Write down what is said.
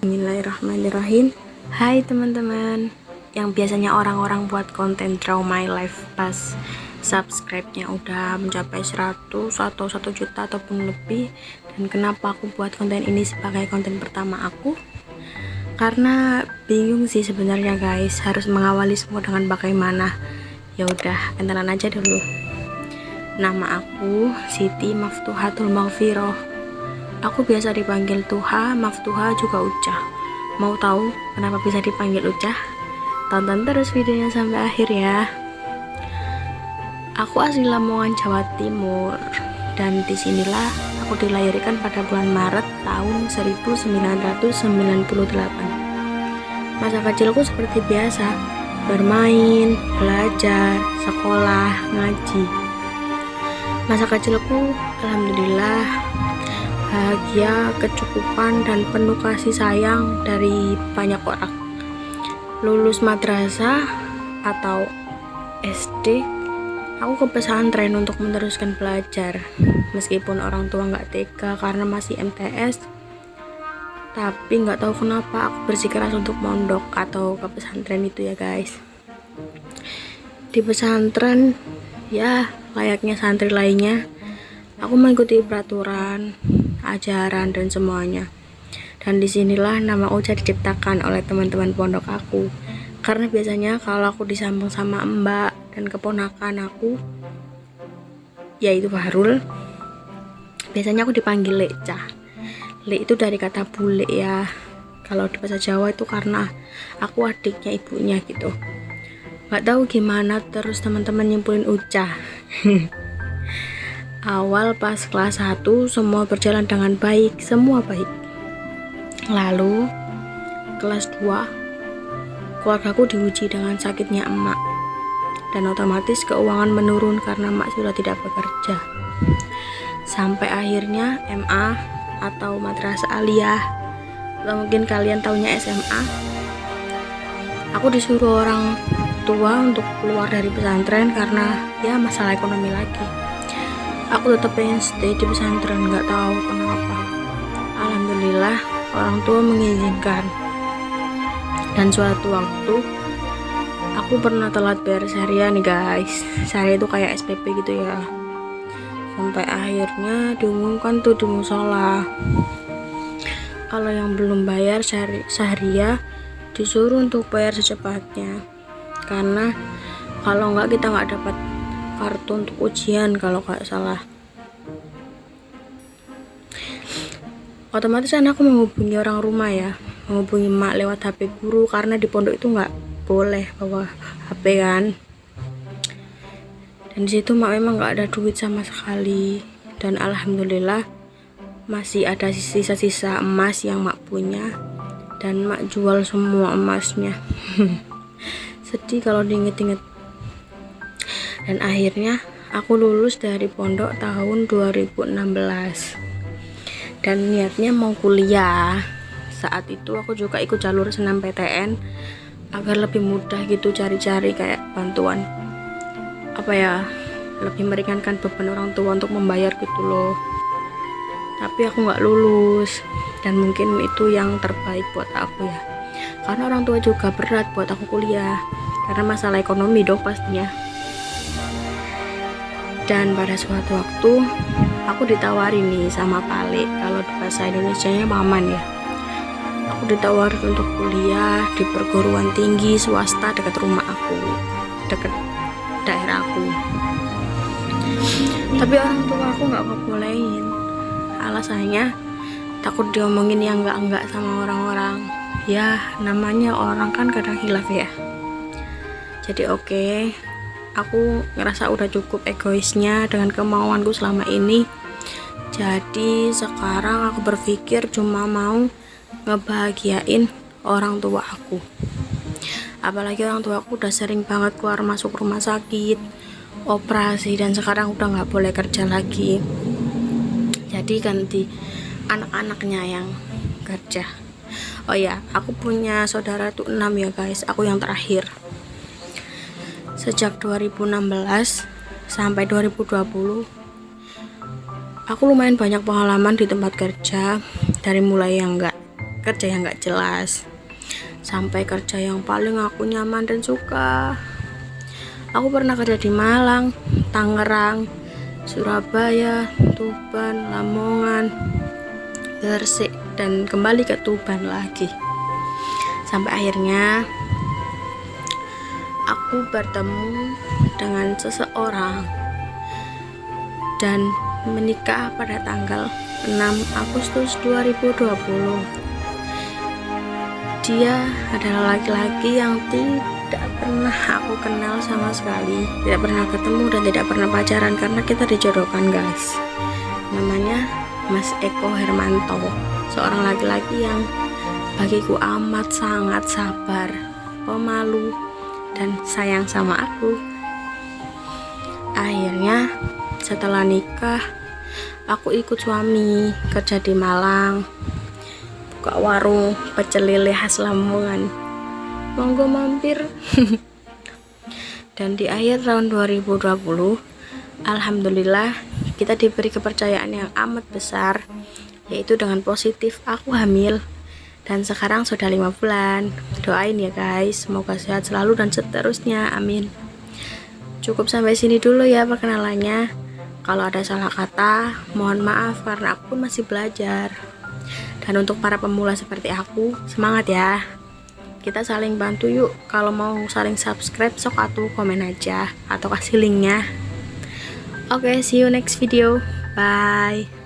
Bismillahirrahmanirrahim. Hai teman-teman, yang biasanya orang-orang buat konten Draw My Life pas subscribe-nya udah mencapai 100 atau 1 juta ataupun lebih. Dan kenapa aku buat konten ini sebagai konten pertama aku? Karena bingung sih sebenarnya guys, harus mengawali semua dengan bagaimana. Ya udah, kenalan aja dulu. Nama aku Siti Maftuhatul Maghfirah. Aku biasa dipanggil Tuha, Maftuha juga Ucah. Mau tahu kenapa bisa dipanggil Ucah? Tonton terus videonya sampai akhir ya. Aku asli Lamongan, Jawa Timur, dan disinilah aku dilahirkan pada bulan Maret tahun 1998. Masa kecilku seperti biasa, bermain, belajar, sekolah, ngaji. Masa kecilku alhamdulillah bahagia, kecukupan, dan penuh kasih sayang dari banyak orang. Lulus madrasah atau SD, aku ke pesantren untuk meneruskan belajar. Meskipun orang tua nggak tega karena masih MTS, tapi nggak tahu kenapa aku bersikeras untuk mondok atau ke pesantren itu ya guys. Di pesantren ya layaknya santri lainnya, aku mengikuti peraturan, ajaran, dan semuanya. Dan disinilah nama Ucah diciptakan oleh teman-teman pondok aku. Karena biasanya kalau aku disambung sama mbak dan keponakan aku, yaitu Fahrul, biasanya aku dipanggil Lecah. Le itu dari kata bule ya. Kalau di bahasa Jawa itu karena aku adiknya ibunya gitu. Gak tahu gimana terus teman-teman nyimpulin Ucah. Awal pas kelas 1 semua berjalan dengan baik, semua baik. Lalu kelas 2 keluargaku diuji dengan sakitnya emak, dan otomatis keuangan menurun karena emak sudah tidak bekerja. Sampai akhirnya MA atau madrasah aliyah, atau mungkin kalian taunya SMA. Aku disuruh orang tua untuk keluar dari pesantren karena ya masalah ekonomi lagi. Aku tetap pengen stay di pesantren, nggak tahu kenapa. Alhamdulillah orang tua mengizinkan. Dan suatu waktu aku pernah telat bayar syariah nih guys. Syariah itu kayak SPP gitu ya. Sampai akhirnya diumumkan tuh di musola, kalau yang belum bayar syariah disuruh untuk bayar secepatnya. Karena kalau nggak kita nggak dapat kartu untuk ujian kalau nggak salah. Otomatis kan aku menghubungi orang rumah ya, menghubungi emak lewat HP guru karena di pondok itu nggak boleh bawa HP kan. Dan disitu emak memang nggak ada duit sama sekali. Dan alhamdulillah masih ada sisa-sisa emas yang emak punya, dan emak jual semua emasnya. Sedih kalau diinget-inget. Dan akhirnya aku lulus dari pondok tahun 2016 dan niatnya mau kuliah. Saat itu aku juga ikut jalur senam PTN agar lebih mudah gitu cari-cari kayak bantuan lebih meringankan beban orang tua untuk membayar gitu loh. Tapi aku nggak lulus, dan mungkin itu yang terbaik buat aku ya, karena orang tua juga berat buat aku kuliah karena masalah ekonomi dong pastinya. Dan pada suatu waktu aku ditawarin nih sama Pale, kalau di bahasa Indonesianya paman ya. Aku ditawarin untuk kuliah di perguruan tinggi swasta dekat rumah aku, dekat daerah aku. Tapi orang tua aku nggak ngebolehin. Alasannya takut diomongin yang enggak sama orang-orang. Ya namanya orang kan kadang hilaf ya. Jadi oke, aku ngerasa udah cukup egoisnya dengan kemauanku selama ini. Jadi sekarang aku berpikir cuma mau ngebahagiain orang tua aku. Apalagi orang tua aku udah sering banget keluar masuk rumah sakit, operasi, dan sekarang udah nggak boleh kerja lagi. Jadi ganti anak-anaknya yang kerja. Oh ya, aku punya saudara tuh 6 ya guys, aku yang terakhir. Sejak 2016 sampai 2020 aku lumayan banyak pengalaman di tempat kerja, dari mulai yang nggak kerja yang gak jelas sampai kerja yang paling aku nyaman dan suka. Aku pernah kerja di Malang, Tangerang, Surabaya, Tuban, Lamongan, Gresik, dan kembali ke Tuban lagi. Sampai akhirnya aku bertemu dengan seseorang dan menikah pada tanggal 6 Agustus 2020. Dia adalah laki-laki yang tidak pernah aku kenal sama sekali, tidak pernah ketemu dan tidak pernah pacaran karena kita dijodohkan, guys. Namanya Mas Eko Hermanto, seorang laki-laki yang bagiku amat sangat sabar, pemalu, dan sayang sama aku. Akhirnya setelah nikah, aku ikut suami kerja di Malang, buka warung pecel lele khas Lamongan. Monggo mampir. Dan di akhir tahun 2020, alhamdulillah kita diberi kepercayaan yang amat besar, yaitu dengan positif aku hamil. Dan sekarang sudah 5 bulan. Doain ya guys, semoga sehat selalu dan seterusnya, amin. Cukup sampai sini dulu ya perkenalannya. Kalau ada salah kata, mohon maaf karena aku pun masih belajar. Dan untuk para pemula seperti aku, semangat ya. Kita saling bantu yuk. Kalau mau saling subscribe, sok atuh komen aja atau kasih linknya. Oke, see you next video. Bye.